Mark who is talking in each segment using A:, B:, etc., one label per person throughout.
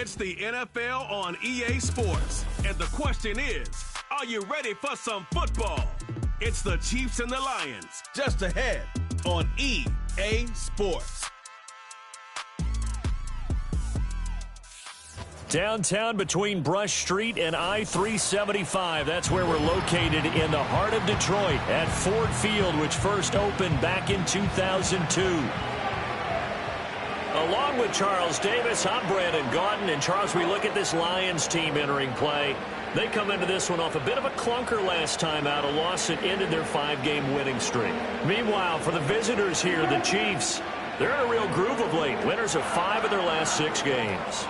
A: It's the NFL on EA Sports. And the question is, are you ready for some football? It's the Chiefs and the Lions, just ahead on EA Sports.
B: Downtown between Brush Street and I-375. That's where we're located in the heart of Detroit at Ford Field, which first opened back in 2002. Along with Charles Davis, I'm Brandon Gaudin. And Charles, we look at this Lions team entering play. They come into this one off a bit of a clunker last time out, a loss that ended their 5-game winning streak. Meanwhile, for the visitors here, the Chiefs, they're in a real groove of late. Winners of 5 of their last 6 games.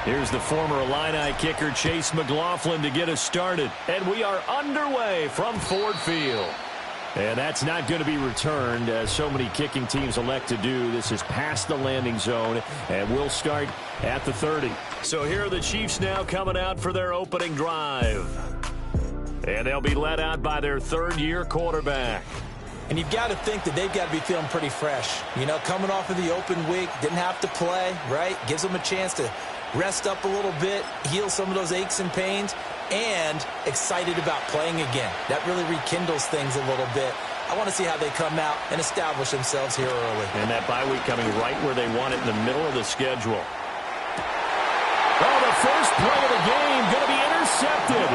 B: Here's the former Illini kicker, Chase McLaughlin, to get us started. And we are underway from Ford Field. And that's not going to be returned, as so many kicking teams elect to do. This is past the landing zone, and we'll start at the 30. So here are the Chiefs now coming out for their opening drive. And they'll be led out by their third-year quarterback.
C: And you've got to think that they've got to be feeling pretty fresh. You know, coming off of the open week, didn't have to play, right? Gives them a chance to rest up a little bit, heal some of those aches and pains, and excited about playing again. That really rekindles things a little bit. I want to see how they come out and establish themselves here early.
B: And that bye week coming right where they want it, in the middle of the schedule. Oh, the first play of the game going to be intercepted.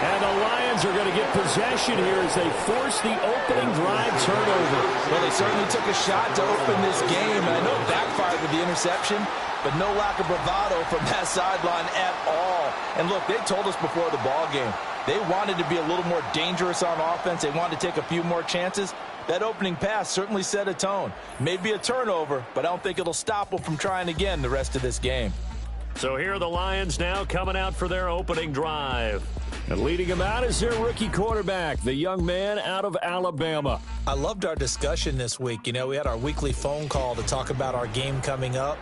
B: And the Lions are going to get possession here as they force the opening drive turnover.
C: Well, they certainly took a shot to open this game. I know it backfired with the interception, but no lack of bravado from that sideline at all. And look, they told us before the ball game, they wanted to be a little more dangerous on offense. They wanted to take a few more chances. That opening pass certainly set a tone. Maybe a turnover, but I don't think it'll stop them from trying again the rest of this game.
B: So here are the Lions now coming out for their opening drive. And leading them out is their rookie quarterback, the young man out of Alabama.
C: I loved our discussion this week. You know, we had our weekly phone call to talk about our game coming up.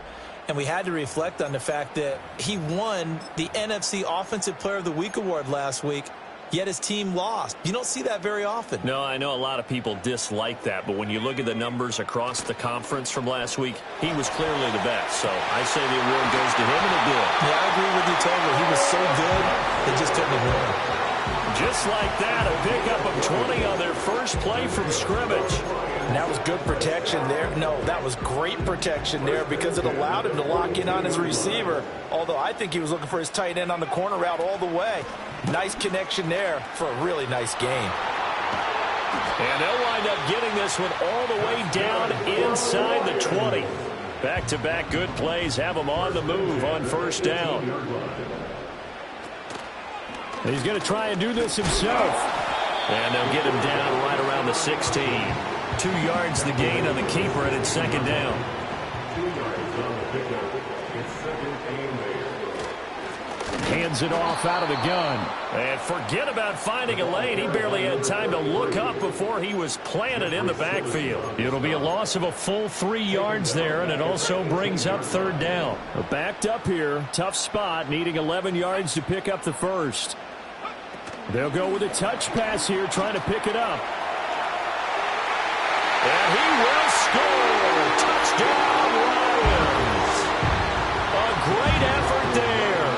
C: And we had to reflect on the fact that he won the NFC Offensive Player of the Week award last week, yet his team lost. You don't see that very often.
B: No, I know a lot of people dislike that, but when you look at the numbers across the conference from last week, he was clearly the best. So I say the award goes to him, and it did.
C: Yeah, I agree with you totally. He was so good, they just couldn't ignore him.
B: Just like that, a pickup of 20 on their first play from scrimmage.
C: And that was good protection there. No, that was great protection there because it allowed him to lock in on his receiver, although I think he was looking for his tight end on the corner route all the way. Nice connection there for a really nice game.
B: And they'll wind up getting this one all the way down inside the 20. Back-to-back good plays have them on the move on first down. He's going to try and do this himself. And they'll get him down right around the 16. 2 yards the gain on the keeper, and it's second down. Hands it off out of the gun. And forget about finding a lane. He barely had time to look up before he was planted in the backfield. It'll be a loss of a full 3 yards there, and it also brings up third down. We're backed up here. Tough spot, needing 11 yards to pick up the first. They'll go with a touch pass here, trying to pick it up. And he will score. Touchdown, Lions. A great effort there.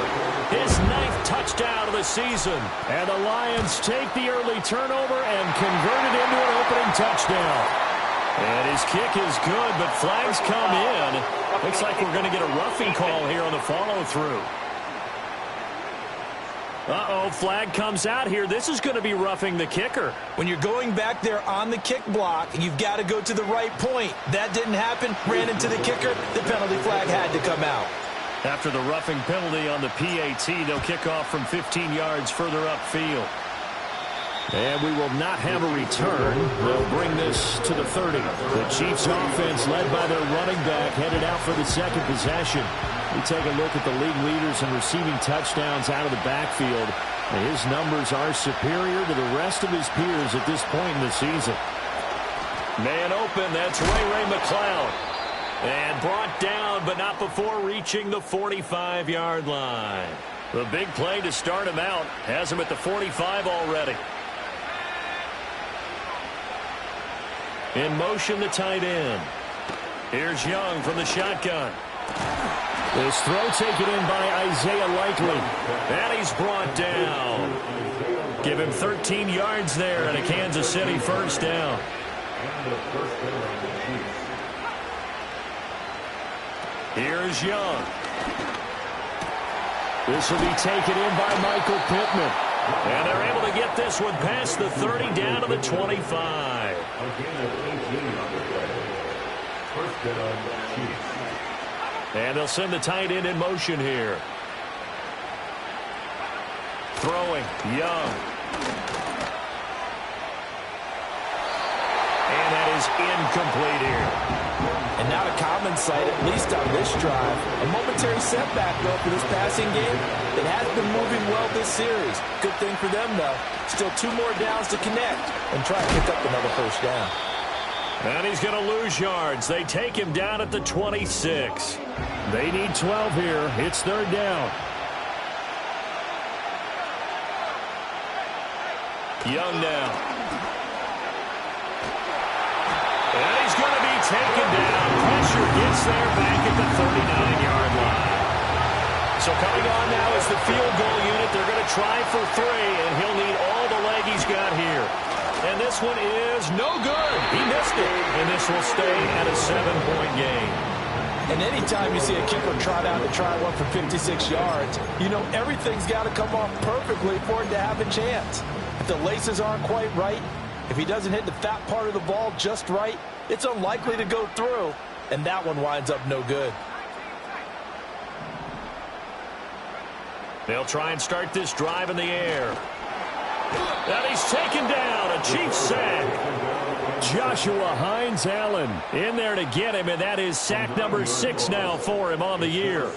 B: His 9th touchdown of the season. And the Lions take the early turnover and convert it into an opening touchdown. And his kick is good, but flags come in. Looks like we're going to get a roughing call here on the follow-through. Uh-oh, flag comes out here. This is going to be roughing the kicker.
C: When you're going back there on the kick block, you've got to go to the right point. That didn't happen. Ran into the kicker. The penalty flag had to come out.
B: After the roughing penalty on the PAT, they'll kick off from 15 yards further upfield. And we will not have a return. They'll bring this to the 30. The Chiefs offense, led by their running back, headed out for the second possession. We take a look at the league leaders in receiving touchdowns out of the backfield. His numbers are superior to the rest of his peers at this point in the season. Man open, that's Ray McCloud. And brought down, but not before reaching the 45-yard line. The big play to start him out has him at the 45 already. In motion, the tight end. Here's Young from the shotgun. This throw taken in by Isaiah Likely. And he's brought down. Give him 13 yards there and a Kansas City first down. Here's Young. This will be taken in by Michael Pittman. And they're able to get this one past the 30 down to the 25. And they'll send the tight end in motion here. Throwing, Young. And that is incomplete here.
C: And not a common sight, at least on this drive. A momentary setback, though, for this passing game. It has been moving well this series. Good thing for them, though. Still 2 more downs to connect and try to pick up another first down.
B: And he's going to lose yards. They take him down at the 26. They need 12 here. It's third down. Young now. And he's going to be taken down. Pressure gets there back at the 39-yard line. So coming on now is the field goal unit. They're going to try for 3, and he'll need all the leg he's got here. And this one is no good. He missed it. And this will stay at a 7-point game.
C: And anytime you see a kicker trot out and try one for 56 yards, you know everything's got to come off perfectly for it to have a chance. If the laces aren't quite right, if he doesn't hit the fat part of the ball just right, it's unlikely to go through. And that one winds up no good.
B: They'll try and start this drive in the air. And he's taken down. A Chiefs sack. Joshua Hines-Allen in there to get him, and that is sack number 6 now for him on the year.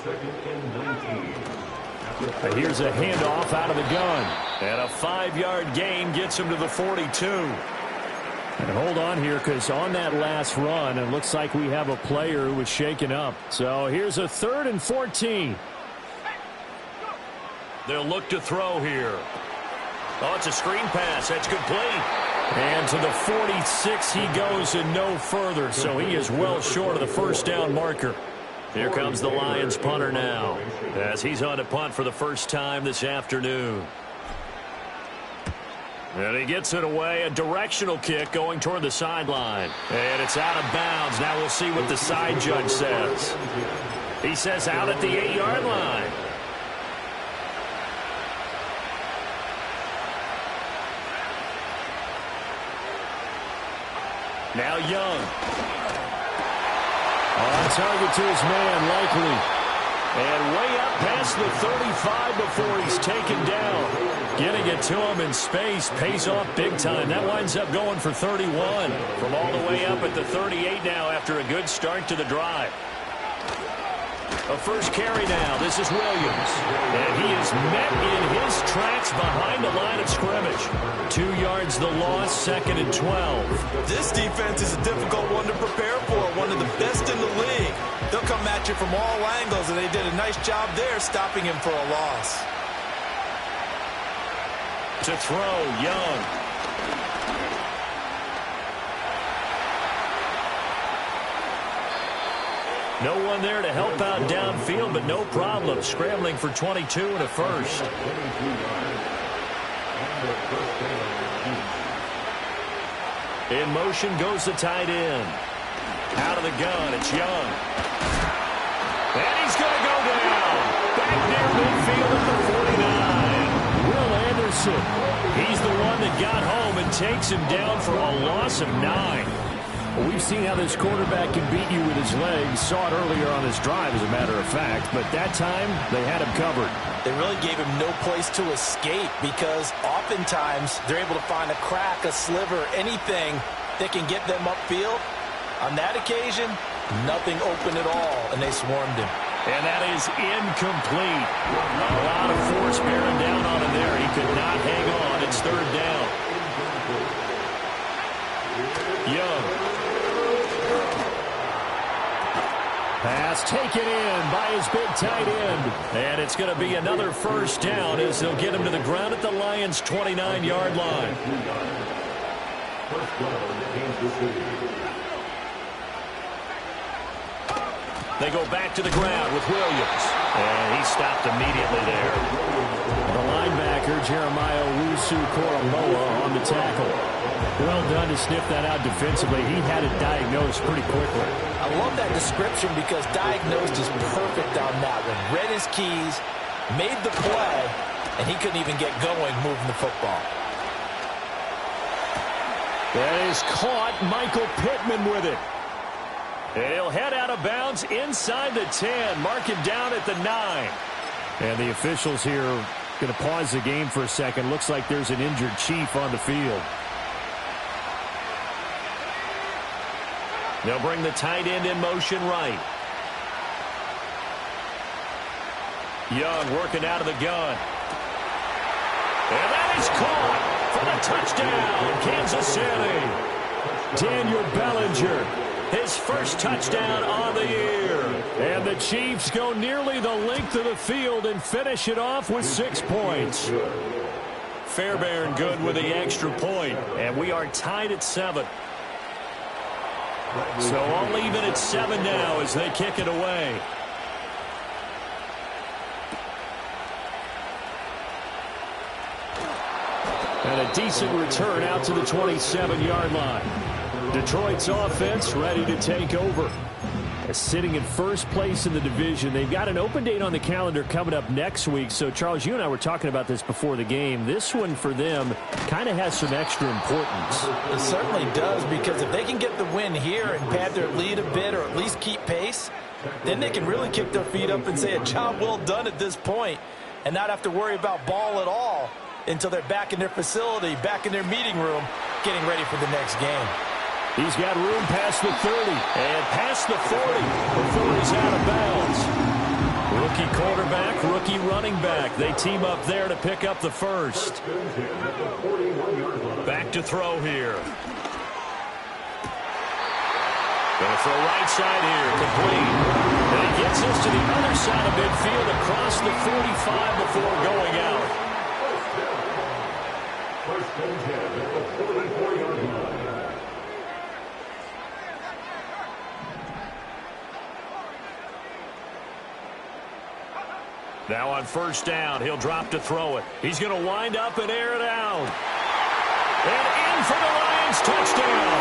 B: And here's a handoff out of the gun. And a 5-yard gain gets him to the 42. And hold on here, because on that last run, it looks like we have a player who was shaken up. So here's a 3rd and 14. They'll look to throw here. Oh, it's a screen pass. That's complete. And to the 46 he goes and no further. So he is well short of the first down marker. Here comes the Lions punter now, as he's on to punt for the first time this afternoon. And he gets it away. A directional kick going toward the sideline. And it's out of bounds. Now we'll see what the side judge says. He says out at the 8-yard line. Now Young. On target to his man, Likely. And way up past the 35 before he's taken down. Getting it to him in space pays off big time. That winds up going for 31. From all the way up at the 38 now after a good start to the drive. A first carry now. This is Williams. And he is met in his tracks behind the line of scrimmage. 2 yards the loss, 2nd and 12.
C: This defense is a difficult one to prepare for. One of the best in the league. They'll come at you from all angles, and they did a nice job there stopping him for a loss.
B: To throw, Young. No one there to help out downfield, but no problem. Scrambling for 22 and a first. In motion goes the tight end. Out of the gun, it's Young. And he's going to go down. Back near midfield at the 49. Will Anderson. He's the one that got home and takes him down for a loss of 9. Well, we've seen how this quarterback can beat you with his legs. Saw it earlier on his drive, as a matter of fact. But that time, they had him covered.
C: They really gave him no place to escape because oftentimes they're able to find a crack, a sliver, anything that can get them upfield. On that occasion, nothing open at all, and they swarmed him.
B: And that is incomplete. A lot of force bearing down on him there. He could not hang on. It's third down. Young. Pass taken in by his big tight end. And it's going to be another first down as they'll get him to the ground at the Lions' 29-yard line. They go back to the ground with Williams. And he stopped immediately there. The linebacker, Jeremiah Owusu-Koramoah, on the tackle. Well done to sniff that out defensively. He had it diagnosed pretty quickly.
C: I love that description because diagnosed is perfect on that one. Read his keys, made the play, and he couldn't even get going moving the football.
B: That is caught. Michael Pittman with it. And he'll head out of bounds inside the 10. Mark him down at the 9. And the officials here going to pause the game for a second. Looks like there's an injured Chief on the field. They'll bring the tight end in motion right. Young working out of the gun. And that is caught for the touchdown, Kansas City. Daniel Bellinger. His first touchdown on the year. And the Chiefs go nearly the length of the field and finish it off with 6 points. Fairbairn good with the extra point. And we are tied at 7. So all even at 7 now as they kick it away. And a decent return out to the 27-yard line. Detroit's offense ready to take over. Sitting in first place in the division. They've got an open date on the calendar coming up next week. So, Charles, you and I were talking about this before the game. This one for them kind of has some extra importance.
C: It certainly does, because if they can get the win here and pad their lead a bit or at least keep pace, then they can really kick their feet up and say a job well done at this point and not have to worry about ball at all until they're back in their facility, back in their meeting room, getting ready for the next game.
B: He's got room past the 30 and past the 40 before he's out of bounds. Rookie quarterback, rookie running back. They team up there to pick up the first. Back to throw here. Going to throw right side here, complete. And he gets us to the other side of midfield across the 45 before going out. Now on first down, he'll drop to throw it. He's going to wind up and air it out. And in for the Lions touchdown.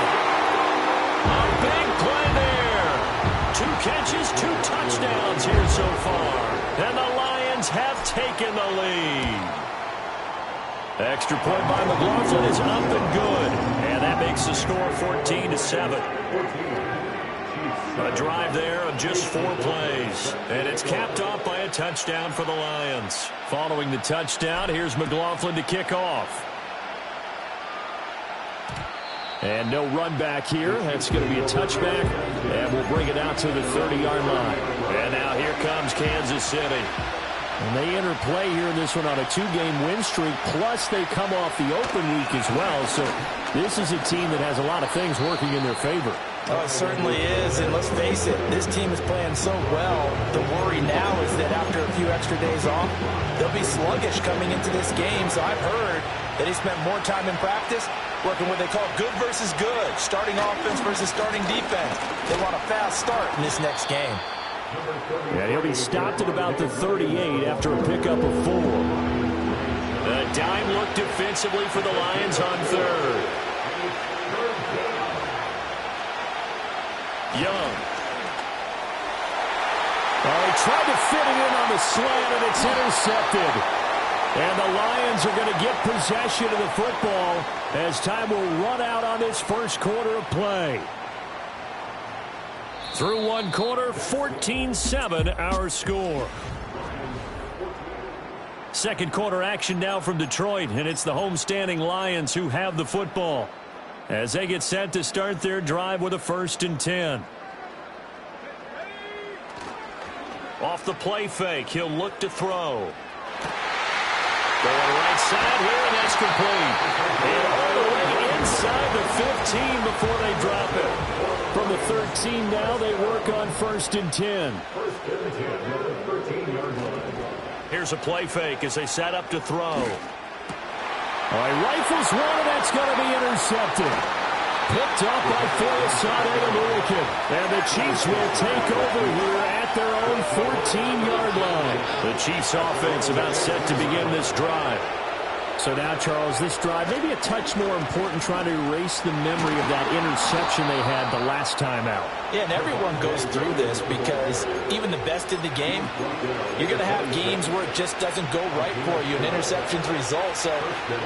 B: A big play there. 2 catches, 2 touchdowns here so far. And the Lions have taken the lead. Extra point by McLaughlin is up and good. And that makes the score 14-7. A drive there of just 4 plays. And it's capped off by a touchdown for the Lions. Following the touchdown, here's McLaughlin to kick off. And no run back here. That's going to be a touchback. And we'll bring it out to the 30-yard line. And now here comes Kansas City. And they enter play here in this one on a 2-game win streak. Plus, they come off the open week as well. So this is a team that has a lot of things working in their favor.
C: Oh, it certainly is, and let's face it, this team is playing so well. The worry now is that after a few extra days off, they'll be sluggish coming into this game. So I've heard that he spent more time in practice working what they call good versus good, starting offense versus starting defense. They want a fast start in this next game.
B: And he'll be stopped at about the 38 after a pickup of 4. A dime look defensively for the Lions on third. Young. Oh, he tried to fit it in on the slant, and it's intercepted. And the Lions are going to get possession of the football as time will run out on this first quarter of play. Through 1 quarter, 14-7 our score. Second quarter action now from Detroit, and it's the homestanding Lions who have the football as they get set to start their drive with a 1st and 10. Off the play fake, he'll look to throw. Going right side here, and that's complete. And all the way inside the 15 before they drop it. From the 13 now, they work on 1st and 10. Here's a play fake as they set up to throw. All right, rifles one, and that's going to be intercepted. Picked up by Foyesade. And the Chiefs will take over here at their own 14-yard line. The Chiefs offense about set to begin this drive. So now, Charles, this drive may be a touch more important, trying to erase the memory of that interception they had the last time out.
C: Yeah, and everyone goes through this because even the best in the game, you're going to have games where it just doesn't go right for you, and interceptions result. So,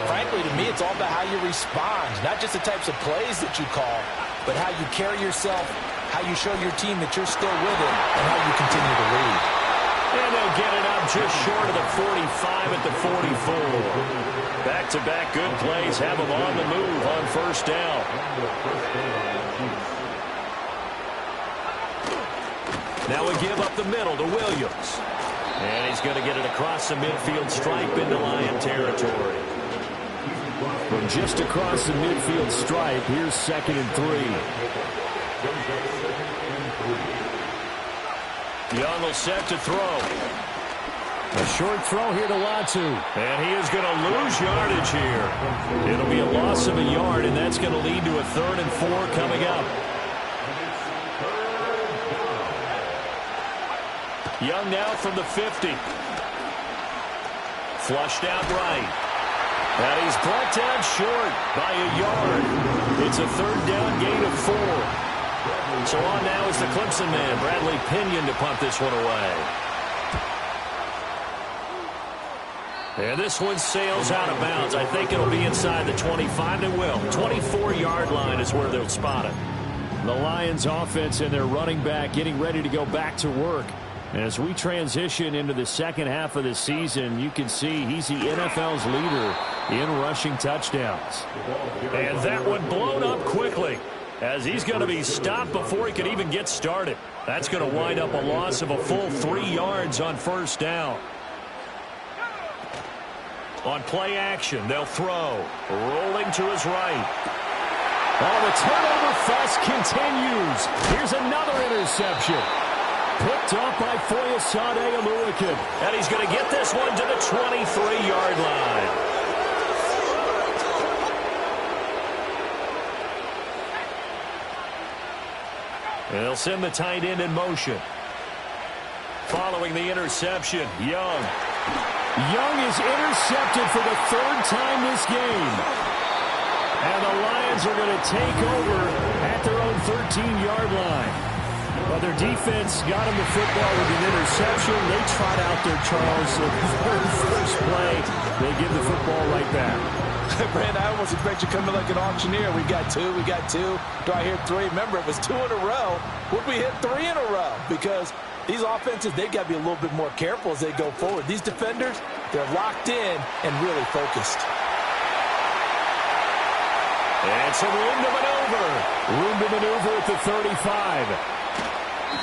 C: frankly, to me, it's all about how you respond, not just the types of plays that you call, but how you carry yourself, how you show your team that you're still with it, and how you continue to lead.
B: And they'll get it up just short of the 45 at the 44. Back-to-back good plays have them on the move on 1st down. Now we give up the middle to Williams. And he's going to get it across the midfield stripe into Lion territory. From just across the midfield stripe, here's 2nd and 3. Young will set to throw. A short throw here to Latu. And he is going to lose yardage here. It'll be a loss of a yard, and that's going to lead to a 3rd and 4 coming up. Young now from the 50. Flushed out right. And he's brought down short by a yard. It's a 3rd down gain of 4. So on now is the Clemson man, Bradley Pinion, to punt this one away. And this one sails out of bounds. I think it'll be inside the 25. It will. 24-yard line is where they'll spot it. The Lions offense and their running back getting ready to go back to work. And as we transition into the second half of the season, you can see he's the NFL's leader in rushing touchdowns. And that one blown up quickly, as he's going to be stopped before he can even get started. That's going to wind up a loss of a full 3 yards on 1st down. On play action, they'll throw. Rolling to his right. Oh, the turnover fest continues. Here's another interception. Picked up by Foyesade. And he's going to get this one to the 23-yard line. And they'll send the tight end in motion. Following the interception, Young. Young is intercepted for the 3rd time this game. And the Lions are going to take over at their own 13-yard line. Well, their defense got him the football with an interception. They trot out there, Charles. The very first play, they give the football right back.
C: Brand, I almost expect you to come in like an auctioneer. We got 2, we got 2. Do I hear 3? Remember, it was 2 in a row. Would we hit 3 in a row? Because these offenses, they've got to be a little bit more careful as they go forward. These defenders, they're locked in and really focused.
B: And some room to maneuver. Room to maneuver at the 35.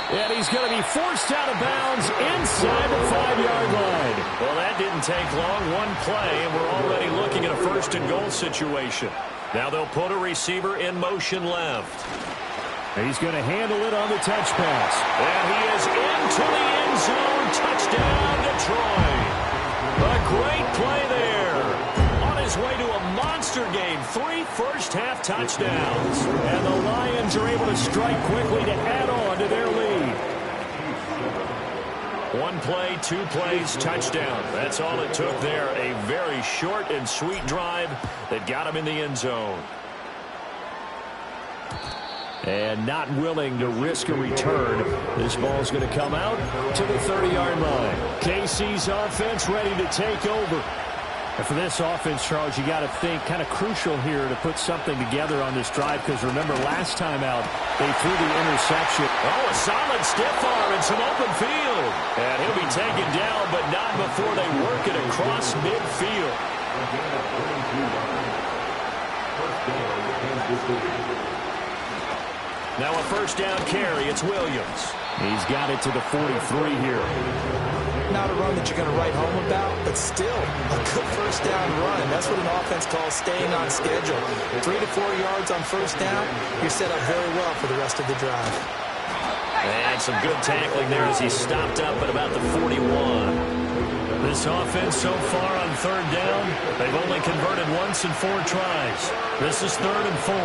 B: And he's going to be forced out of bounds inside the 5-yard line. Well, that didn't take long. One play, and we're already looking at a 1st and goal situation. Now they'll put a receiver in motion left. He's going to handle it on the touch pass. And he is into the end zone. Touchdown, Detroit. A great play there. On his way to a monster game. 3 first-half touchdowns. And the Lions are able to strike quickly to add on to their lead. 1 play, 2 plays, touchdown. That's all it took there. A very short and sweet drive that got him in the end zone. And not willing to risk a return. This ball's going to come out to the 30-yard line. KC's offense ready to take over. And for this offense, Charles, you got to think kind of crucial here to put something together on this drive, because remember last time out they threw the interception. Oh, a solid stiff arm and some open field. And he'll be taken down, but not before they work it across midfield. Now a first down carry. It's Williams. He's got it to the 43 here.
C: Not a run that you're going to write home about, but still a good first down run. That's what an offense calls staying on schedule. 3 to 4 yards on first down, you're set up very well for the rest of the drive.
B: And some good tackling there as he stopped up at about the 41. This offense so far on third down, they've only converted once in 4 tries. This is 3rd and 4.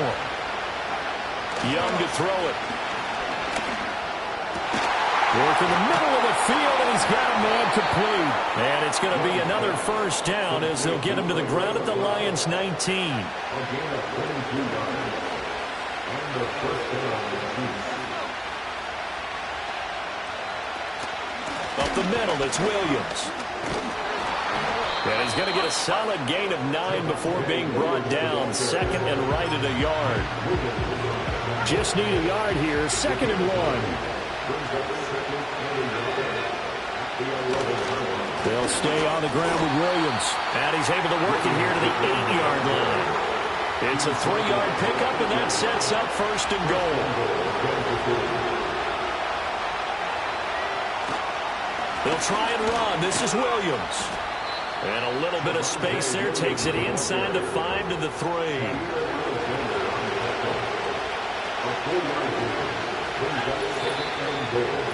B: Young to throw it. Work in the middle of the field, and he's got a man complete. And it's going to be another first down as they'll get him to the ground at the Lions' 19. Up the middle, it's Williams. And he's going to get a solid gain of 9 before being brought down. 2nd and right at a yard. Just need a yard here. 2nd and 1. They'll stay on the ground with Williams. And he's able to work it here to the 8-yard line. It's a 3-yard pickup, and that sets up 1st and goal. They'll try and run. This is Williams. And a little bit of space there. Takes it inside the 5 to the 3.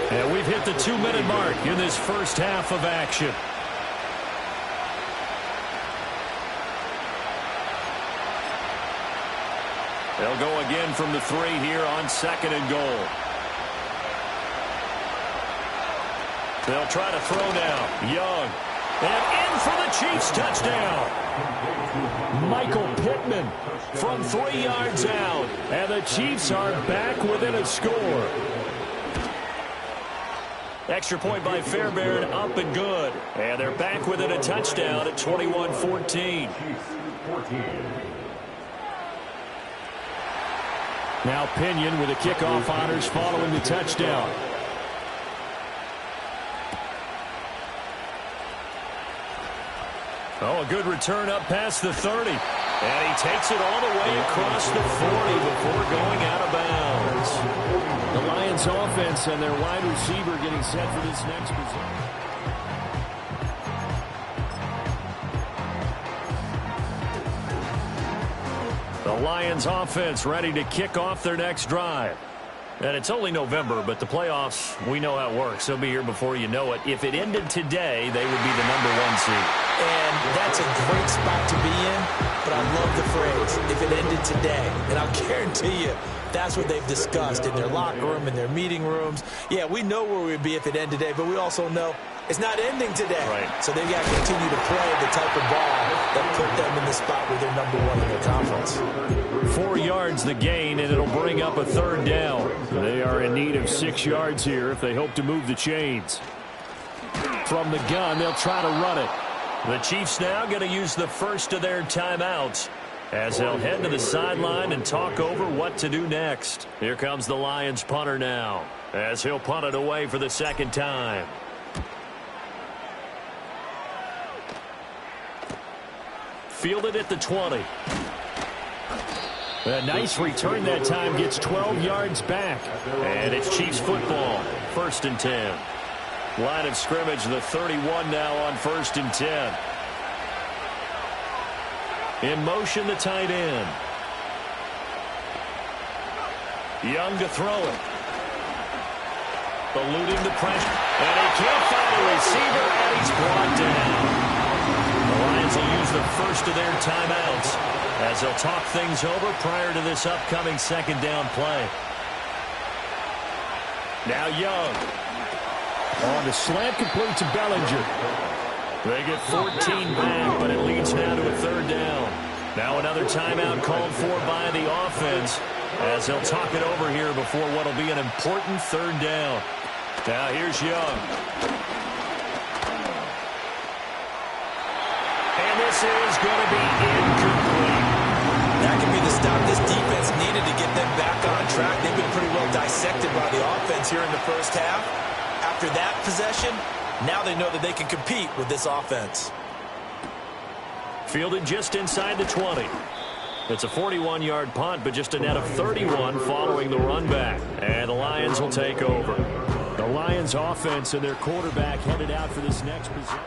B: And we've hit the 2-minute mark in this first half of action. They'll go again from the 3 here on 2nd and goal. They'll try to throw now. Young. And in for the Chiefs touchdown. Michael Pittman from 3 yards out. And the Chiefs are back within a score. Extra point by Fairbairn, up and good. And they're back within a touchdown at 21-14. Now Pinion with the kickoff honors following the touchdown. Oh, a good return up past the 30. And he takes it all the way across the 40 before going out of bounds. The Lions offense and their wide receiver getting set for this next position. The Lions offense ready to kick off their next drive. And it's only November, but the playoffs, we know how it works. They'll be here before you know it. If it ended today, they would be the #1 seed.
C: And that's a great spot to be in, but I love the phrase, if it ended today. And I'll guarantee you, that's what they've discussed in their locker room, in their meeting rooms. Yeah, we know where we'd be if it ended today, but we also know it's not ending today.
B: Right.
C: So they've got to continue to play the type of ball that put them in the spot where they're #1 in their conference.
B: 4 yards the gain, and it'll bring up a 3rd down. They are in need of 6 yards here if they hope to move the chains. From the gun, they'll try to run it. The Chiefs now going to use the first of their timeouts as they'll head to the sideline and talk over what to do next. Here comes the Lions punter now as he'll punt it away for the 2nd time. Fielded at the 20. A nice return that time, gets 12 yards back. And it's Chiefs football, 1st and 10. Line of scrimmage, the 31 now on 1st and 10. In motion, the tight end. Young to throw it. Eluding the pressure. And he can't find a receiver, and he's brought down. The Lions will use the first of their timeouts as they'll talk things over prior to this upcoming 2nd down play. Now Young. On the slant, complete to Bellinger. They get 14 back, but it leads now to a 3rd down. Now another timeout called for by the offense as they'll talk it over here before what will be an important 3rd down. Now here's Young. And this is going to be incomplete.
C: That could be the stop this defense needed to get them back on track. They've been pretty well dissected by the offense here in the first half. After that possession, now they know that they can compete with this offense.
B: Fielded just inside the 20. It's a 41-yard punt, but just a net of 31 following the run back. And the Lions will take over. The Lions offense and their quarterback headed out for this next possession.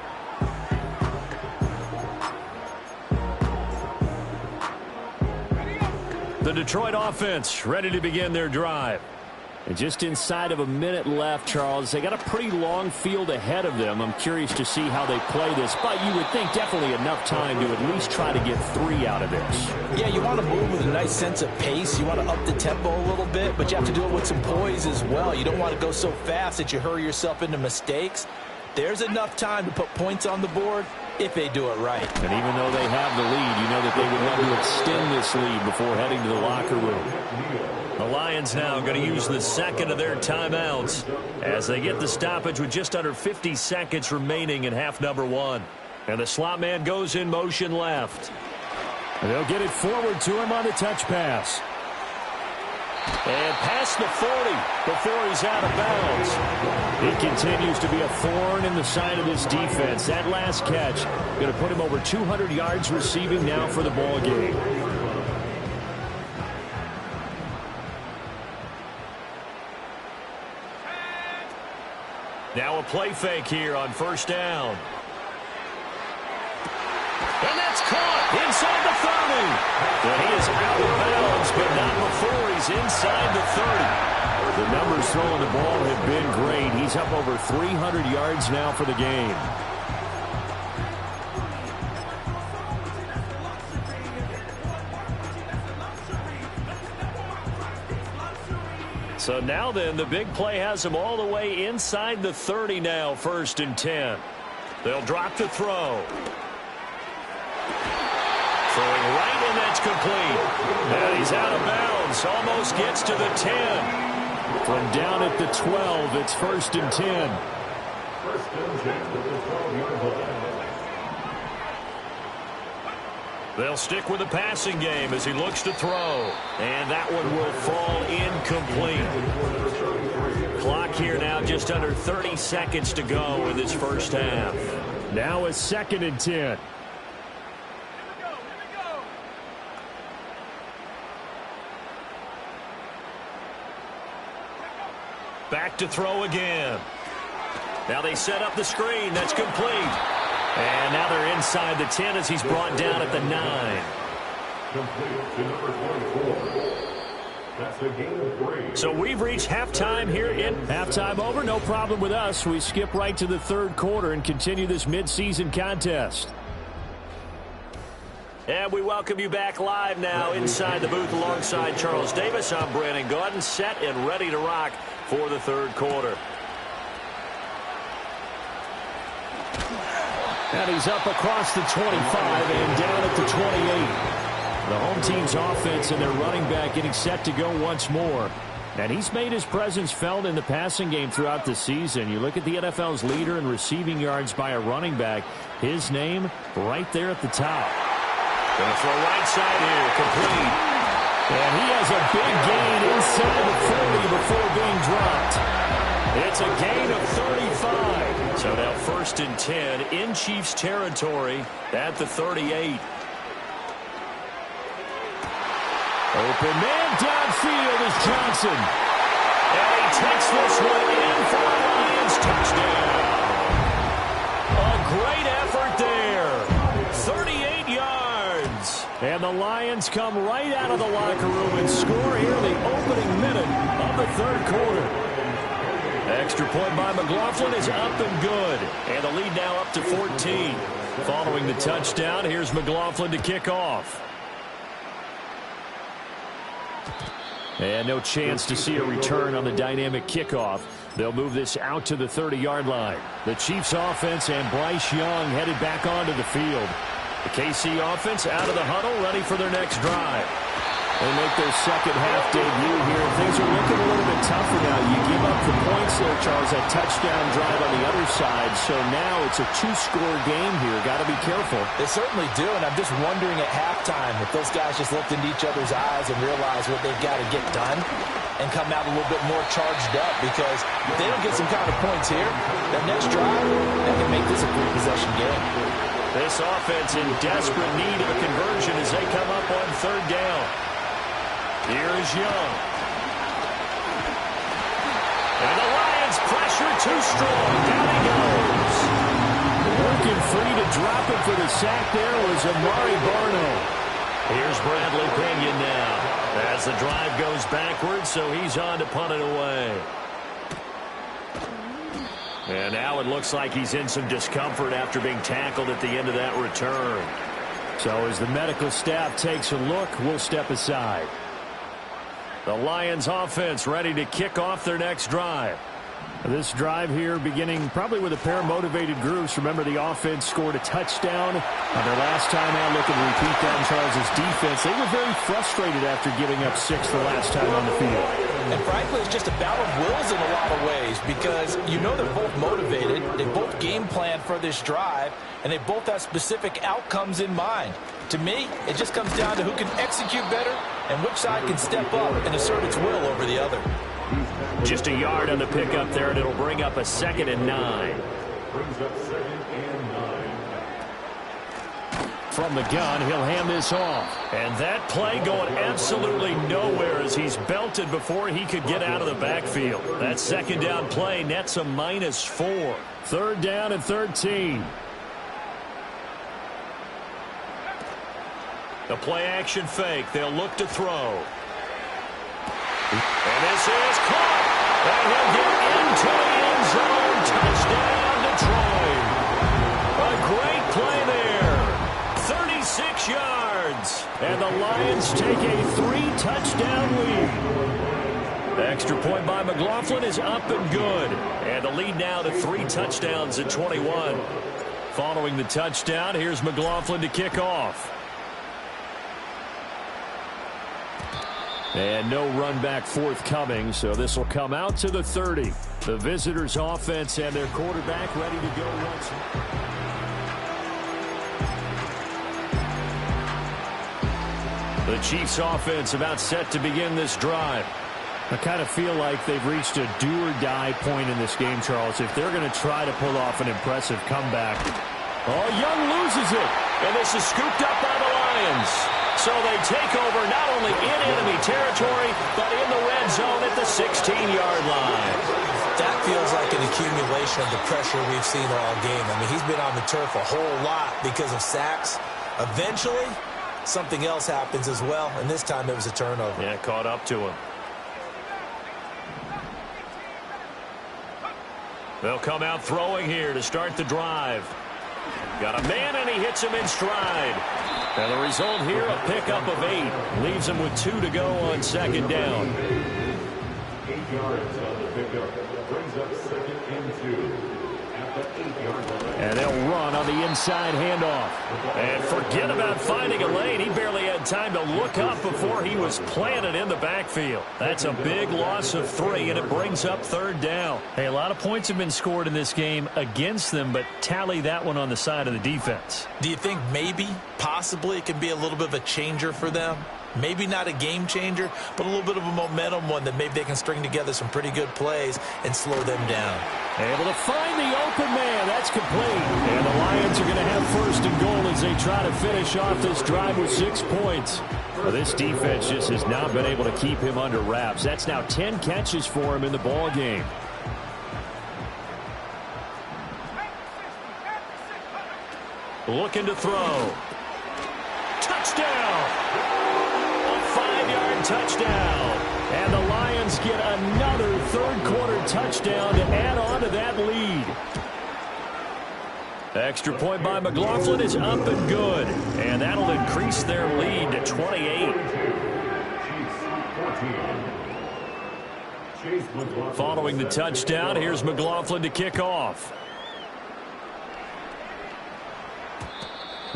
B: The Detroit offense ready to begin their drive. And just inside of a minute left, Charles, they got a pretty long field ahead of them. I'm curious to see how they play this, but you would think definitely enough time to at least try to get 3 out of this.
C: Yeah, you want to move with a nice sense of pace. You want to up the tempo a little bit, but you have to do it with some poise as well. You don't want to go so fast that you hurry yourself into mistakes. There's enough time to put points on the board if they do it right.
B: And even though they have the lead, you know that they would love to extend this lead before heading to the locker room. The Lions now going to use the second of their timeouts as they get the stoppage with just under 50 seconds remaining in half number 1. And the slot man goes in motion left. And they'll get it forward to him on the touch pass. And past the 40 before he's out of bounds. It continues to be a thorn in the side of this defense. That last catch going to put him over 200 yards receiving now for the ball game. Now a play fake here on first down. And that's caught inside the 30. And he is out of bounds, but not before he's inside the 30. The numbers throwing the ball have been great. He's up over 300 yards now for the game. So now then, the big play has him all the way inside the 30 now, 1st and 10. They'll drop the throw. Throwing right, and that's complete. And he's out of bounds. Almost gets to the 10. From down at the 12, it's 1st and 10. They'll stick with the passing game as he looks to throw. And that one will fall incomplete. Clock here now just under 30 seconds to go in this first half. Now it's 2nd and 10. Back to throw again. Now they set up the screen. That's complete. And now they're inside the 10 as he's brought down at the 9. So we've reached halftime here in halftime over. No problem with us. We skip right to the 3rd quarter and continue this midseason contest. And we welcome you back live now inside the booth alongside Charles Davis. I'm Brandon Gaudin, set and ready to rock for the 3rd quarter. And he's up across the 25 and down at the 28. The home team's offense and their running back getting set to go once more. And he's made his presence felt in the passing game throughout the season. You look at the NFL's leader in receiving yards by a running back. His name right there at the top. Going to throw right side here, complete. And he has a big gain inside the 40 before being dropped. It's a gain of 35. So now 1st and 10 in Chiefs territory at the 38. Open man downfield is Johnson. And he takes this one in for the Lions touchdown. A great effort there. 38 yards. And the Lions come right out of the locker room and score here in the opening minute of the 3rd quarter. Extra point by McLaughlin is up and good. And the lead now up to 14. Following the touchdown, here's McLaughlin to kick off. And no chance to see a return on the dynamic kickoff. They'll move this out to the 30-yard line. The Chiefs offense and Bryce Young headed back onto the field. The KC offense out of the huddle, ready for their next drive. They make their second half debut here. Things are looking a little bit tougher now. You give up the points there, Charles, that touchdown drive on the other side. So now it's a 2-score game here. Got to be careful.
C: They certainly do, and I'm just wondering at halftime if those guys just looked into each other's eyes and realized what they've got to get done and come out a little bit more charged up, because if they don't get some kind of points here, that next drive, they can make this a 3-possession game.
B: This offense in desperate need of a conversion as they come up on third down. Here is Young. And the Lions pressure too strong. Down he goes. Working free to drop it for the sack there was Amari Barno. Here's Bradley Pinion now as the drive goes backwards, so he's on to punt it away. And now it looks like he's in some discomfort after being tackled at the end of that return. So as the medical staff takes a look, we'll step aside. The Lions offense ready to kick off their next drive. This drive here beginning probably with a pair of motivated groups. Remember, the offense scored a touchdown on their last time out. Looking to repeat that in Charles' defense. They were very frustrated after giving up 6 the last time on the field. And frankly, it's just a battle of wills in a lot of ways because you know they're both motivated. They both game plan for this drive, and they both have specific outcomes in mind. To me, it just comes down to who can execute better and which side can step up and assert its will over the other. Just a yard on the pickup there, and it'll bring up a 2nd and 9. From the gun, he'll hand this off. And that play going absolutely nowhere as he's belted before he could get out of the backfield. That 2nd down play nets a -4. 3rd down and 13. The play action fake. They'll look to throw. And this is caught. And he'll get into the end zone. Touchdown, Detroit. A great play there. 36 yards. And the Lions take a 3-touchdown lead. The extra point by McLaughlin is up and good. And the lead now to 3 touchdowns at 21. Following the touchdown, here's McLaughlin to kick off. And no run back forthcoming, so this will come out to the 30. The visitors' offense and their quarterback ready to go once more. The Chiefs' offense about set to begin this drive. I kind of feel like they've reached a do-or-die point in this game, Charles. If they're going to try to pull off an impressive comeback. Oh, Young loses it, and this is scooped up by the Lions. So they take over not only in enemy territory, but in the red zone at the 16-yard line.
C: That feels like an accumulation of the pressure we've seen all game. I mean, he's been on the turf a whole lot because of sacks. Eventually, something else happens as well, and this time it was a turnover.
B: Yeah, caught up to him. They'll come out throwing here to start the drive. Got a man, and he hits him in stride. And the result here, a pickup of 8. Leaves him with 2 to go on 2nd down.
D: 8 yards on the pickup. Brings up 2nd and 2. At the 8-yard line.
B: And they'll run on the inside handoff. And forget about finding a lane. He barely had time to look up before he was planted in the backfield. That's a big loss of 3, and it brings up 3rd down. Hey, a lot of points have been scored in this game against them, but tally that one on the side of the defense.
C: Do you think maybe, possibly, it can be a little bit of a changer for them? Maybe not a game changer, but a little bit of a momentum one that maybe they can string together some pretty good plays and slow them down.
B: Able to find the open man. That's complete. And the Lions are going to have 1st and goal as they try to finish off this drive with 6 points. Well, this defense just has not been able to keep him under wraps. That's now 10 catches for him in the ball game. Looking to throw. Touchdown! A 5-yard touchdown. And the Lions get another 3rd quarter touchdown to add on to that lead. Extra point by McLaughlin is up and good. And that'll increase their lead to 28. Following the touchdown, here's McLaughlin to kick off.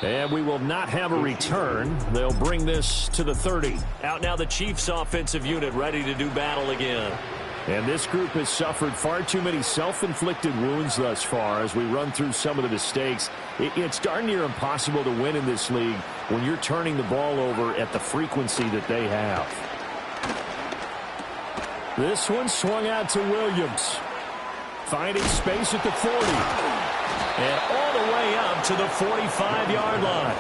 B: And we will not have a return. They'll bring this to the 30. Out now the Chiefs offensive unit ready to do battle again. And this group has suffered far too many self-inflicted wounds thus far as we run through some of the mistakes. It's darn near impossible to win in this league when you're turning the ball over at the frequency that they have. This one swung out to Williams. Finding space at the 40. And all the way up to the 45-yard line.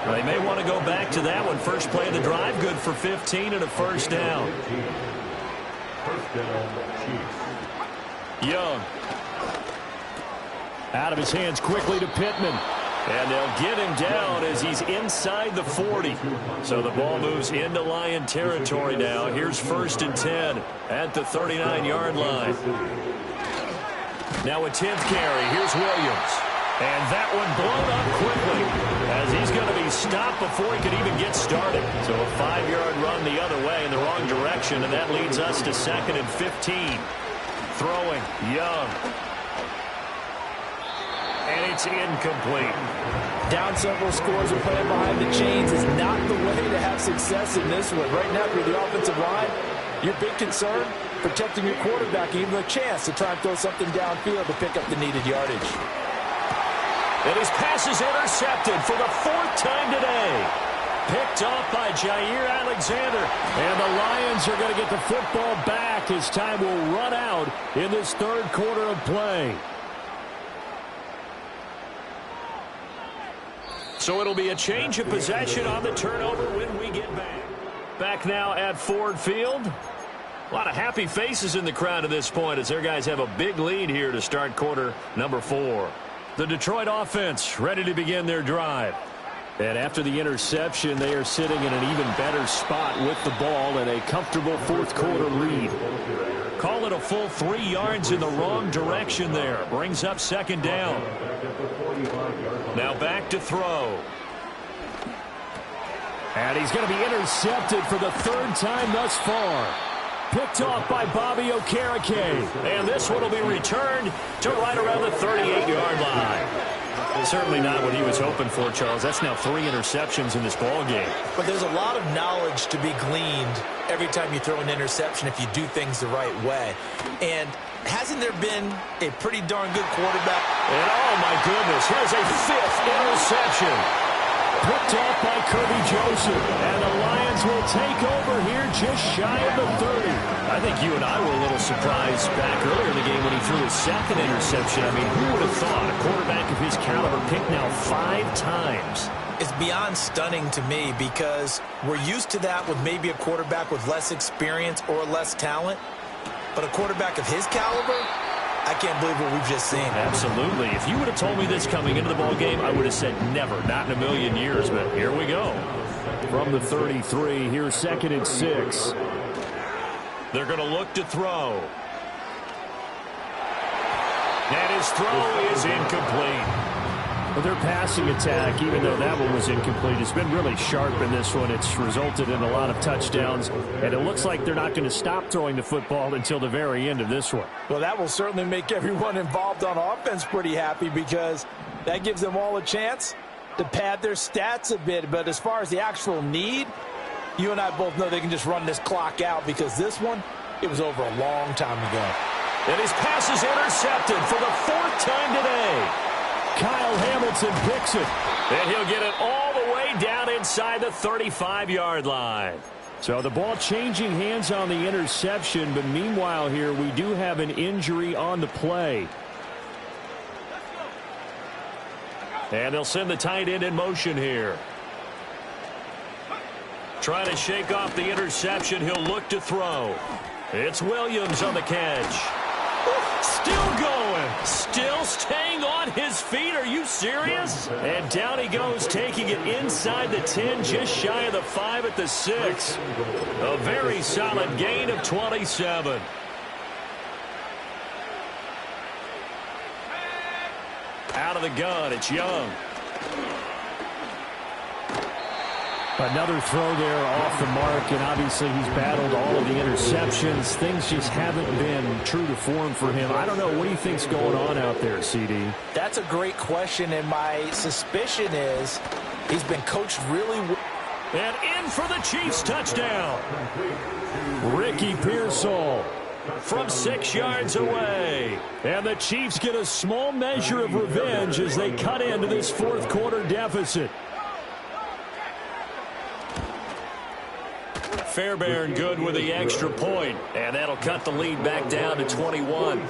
B: Well, they may want to go back to that one. First play of the drive, good for 15 and a first down.
D: First down, Chiefs.
B: Young. Out of his hands quickly to Pittman. And they'll get him down as he's inside the 40. So the ball moves into Lion territory now. Here's 1st and 10 at the 39-yard line. Now a 10th carry. Here's Williams. And that one blown up quickly as he's going to be stopped before he could even get started. So a 5-yard run the other way in the wrong direction, and that leads us to 2nd and 15. Throwing, Young. And it's incomplete.
C: Down several scores and playing behind the chains is not the way to have success in this one. Right now, if you're the offensive line, your big concern, protecting your quarterback, even a chance to try and throw something downfield to pick up the needed yardage.
B: And his pass is intercepted for the 4th time today. Picked off by Jair Alexander. And the Lions are going to get the football back as time will run out in this 3rd quarter of play. So it'll be a change of possession on the turnover when we get back. Back now at Ford Field. A lot of happy faces in the crowd at this point as their guys have a big lead here to start quarter number 4. The Detroit offense ready to begin their drive. And after the interception, they are sitting in an even better spot with the ball and a comfortable 4th quarter lead. Call it a full 3 yards in the wrong direction there. Brings up 2nd down. Now back to throw. And he's going to be intercepted for the 3rd time thus far. Picked off by Bobby Okereke. And this one will be returned to right around the 38-yard line. Certainly not what he was hoping for, Charles. That's now 3 interceptions in this ball game.
C: But there's a lot of knowledge to be gleaned every time you throw an interception if you do things the right way. And hasn't there been a pretty darn good quarterback?
B: And oh my goodness, here's a 5th interception. Picked off by Kirby Joseph. And the Lions will take over here just shy of the 30. I think you and I were a little surprised back earlier in the game when he threw his 2nd interception. I mean, who would have thought a quarterback of his caliber picked now 5 times?
C: It's beyond stunning to me because we're used to that with maybe a quarterback with less experience or less talent. But a quarterback of his caliber, I can't believe what we've just seen.
B: Absolutely. If you would have told me this coming into the ball game, I would have said never, not in a million years. But here we go. From the 33, here's 2nd and 6. They're going to look to throw. And his throw is incomplete. Well, their passing attack, even though that one was incomplete, has been really sharp in this one. It's resulted in a lot of touchdowns, and it looks like they're not going to stop throwing the football until the very end of this one.
C: Well, that will certainly make everyone involved on offense pretty happy because that gives them all a chance to pad their stats a bit. But as far as the actual need, you and I both know they can just run this clock out because this one, it was over a long time ago.
B: And his pass is intercepted for the 4th time today. Kyle Hamilton picks it. And he'll get it all the way down inside the 35-yard line. So the ball changing hands on the interception, but meanwhile here we do have an injury on the play. And they'll send the tight end in motion here. Trying to shake off the interception. He'll look to throw. It's Williams on the catch. Still going. Still staying on his feet. Are you serious? And down he goes, taking it inside the 10, just shy of the 5 at the 6. A very solid gain of 27. Out of the gun, it's Young. Another throw there off the mark, and obviously he's battled all of the interceptions. Things just haven't been true to form for him. I don't know. What do you think's going on out there, CD?
C: That's a great question, and my suspicion is he's been coached really well.
B: And in for the Chiefs touchdown. Ricky Pearsall from 6 yards away. And the Chiefs get a small measure of revenge as they cut into this 4th quarter deficit. Fairbairn good with the extra point, and that'll cut the lead back down to 21.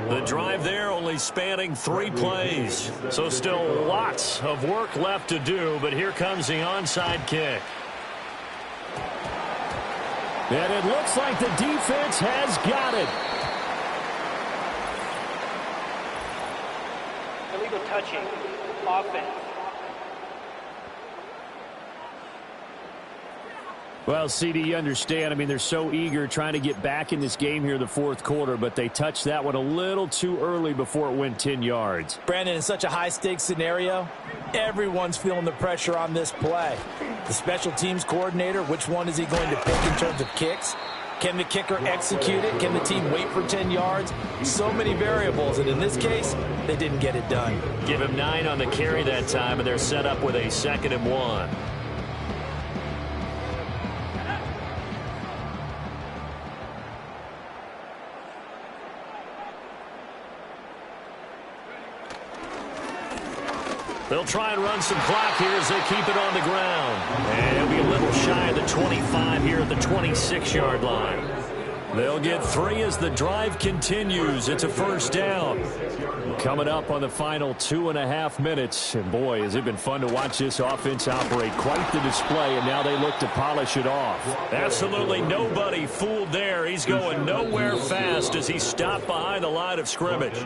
B: The drive there only spanning 3 plays. So still lots of work left to do, but here comes the onside kick. And it looks like the defense has got it.
E: Illegal touching. Offense.
B: Well, CD, you understand. I mean, they're so eager trying to get back in this game here in the fourth quarter, but they touched that one a little too early before it went 10 yards.
C: Brandon, in such a high-stakes scenario, everyone's feeling the pressure on this play. The special teams coordinator, which one is he going to pick in terms of kicks? Can the kicker execute it? Can the team wait for 10 yards? So many variables, and in this case, they didn't get it done.
B: Give him 9 on the carry that time, and they're set up with a 2nd and 1. They'll try and run some clock here as they keep it on the ground. And it'll be a little shy of the 25 here at the 26-yard line. They'll get 3 as the drive continues. It's a first down. Coming up on the final 2.5 minutes. And boy, has it been fun to watch this offense operate. Quite the display, and now they look to polish it off. Absolutely nobody fooled there. He's going nowhere fast as he stopped behind the line of scrimmage.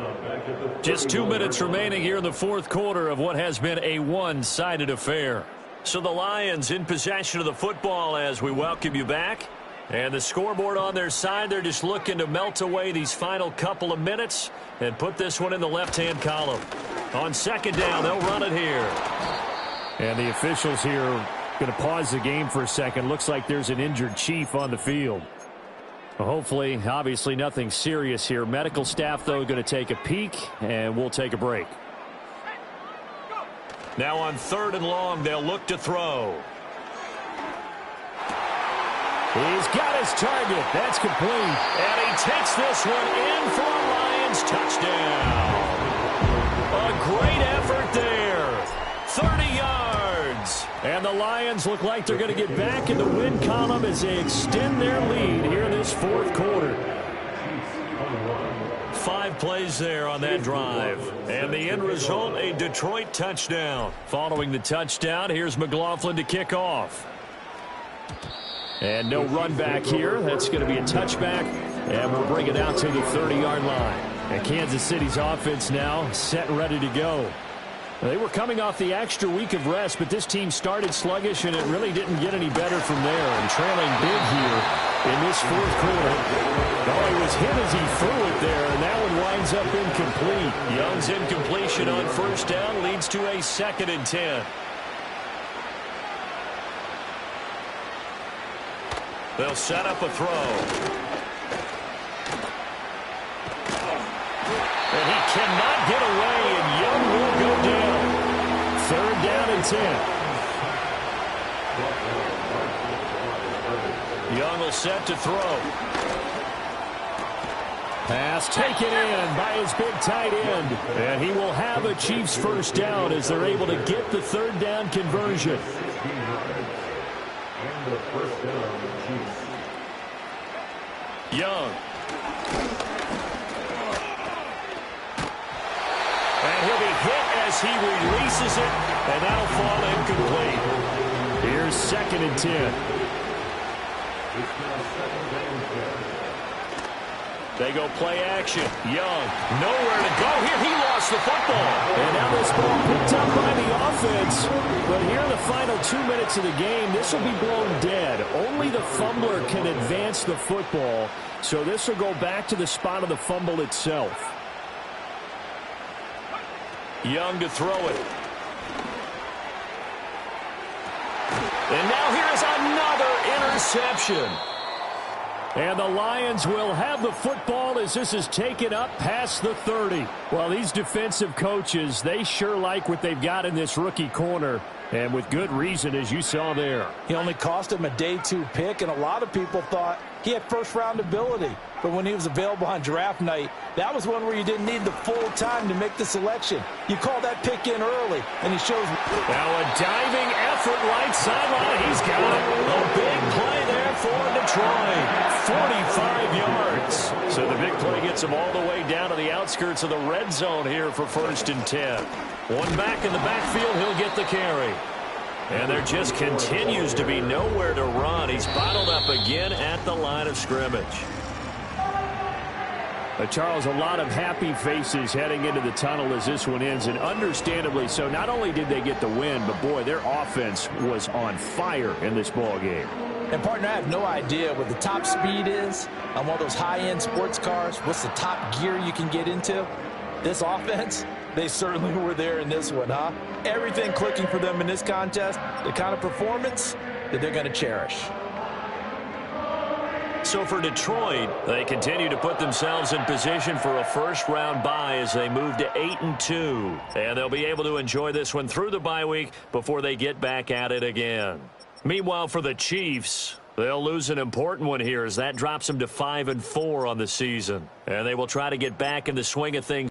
B: Just 2 minutes remaining here in the fourth quarter of what has been a one-sided affair. So the Lions in possession of the football as we welcome you back. And the scoreboard on their side, they're just looking to melt away these final couple of minutes and put this one in the left-hand column. On 2nd down, they'll run it here. And the officials here going to pause the game for a second. Looks like there's an injured Chief on the field. Well, hopefully, obviously nothing serious here. Medical staff, though, going to take a peek, and we'll take a break. Now on 3rd and long, they'll look to throw. He's got his target. That's complete. And he takes this one in for a Lions touchdown. A great effort there. 30 yards. And the Lions look like they're going to get back in the win column as they extend their lead here in this fourth quarter. 5 plays there on that drive. And the end result, a Detroit touchdown. Following the touchdown, here's McLaughlin to kick off. And no run back here. That's going to be a touchback. And we'll bring it out to the 30-yard line. And Kansas City's offense now set and ready to go. They were coming off the extra week of rest, but this team started sluggish, and it really didn't get any better from there. And trailing big here in this fourth quarter. Oh, he was hit as he threw it there, and that one winds up incomplete. Young's incompletion on 1st down leads to a 2nd and 10. They'll set up a throw. And he cannot get away, and Young will go down. 3rd down and 10. Young will set to throw. Pass taken in by his big tight end. And he will have a Chiefs first down as they're able to get the 3rd down conversion.
D: And the first down, Chiefs.
B: Young. And he'll be hit as he releases it, and that'll fall incomplete. Here's 2nd and 10. They go play action. Young, nowhere to go here. He lost the football. And now this ball picked up by the offense. But here in the final 2 minutes of the game, this will be blown dead. Only the fumbler can advance the football. So this will go back to the spot of the fumble itself. Young to throw it. And now here's another interception. And the Lions will have the football as this is taken up past the 30. Well, these defensive coaches, they sure like what they've got in this rookie corner. And with good reason, as you saw there.
C: He only cost him a day 2 pick, and a lot of people thought he had first-round ability. But when he was available on draft night, that was one where you didn't need the full time to make the selection. You call that pick in early, and he shows.
B: Now a diving effort right sideline. He's got it. A big play there for Detroit. 45 yards. So the big play gets them all the way down to the outskirts of the red zone here for 1st and 10. One back in the backfield. He'll get the carry. And there just continues to be nowhere to run. He's bottled up again at the line of scrimmage.
F: Charles, a lot of happy faces heading into the tunnel as this one ends, and understandably so. Not only did they get the win, but, boy, their offense was on fire in this ball game.
C: And, partner, I have no idea what the top speed is on one of those high-end sports cars. What's the top gear you can get into? This offense, they certainly were there in this one, huh? Everything clicking for them in this contest, the kind of performance that they're going to cherish.
B: So for Detroit, they continue to put themselves in position for a first-round bye as they move to 8-2. And they'll be able to enjoy this one through the bye week before they get back at it again. Meanwhile, for the Chiefs, they'll lose an important one here as that drops them to 5-4 on the season. And they will try to get back in the swing of things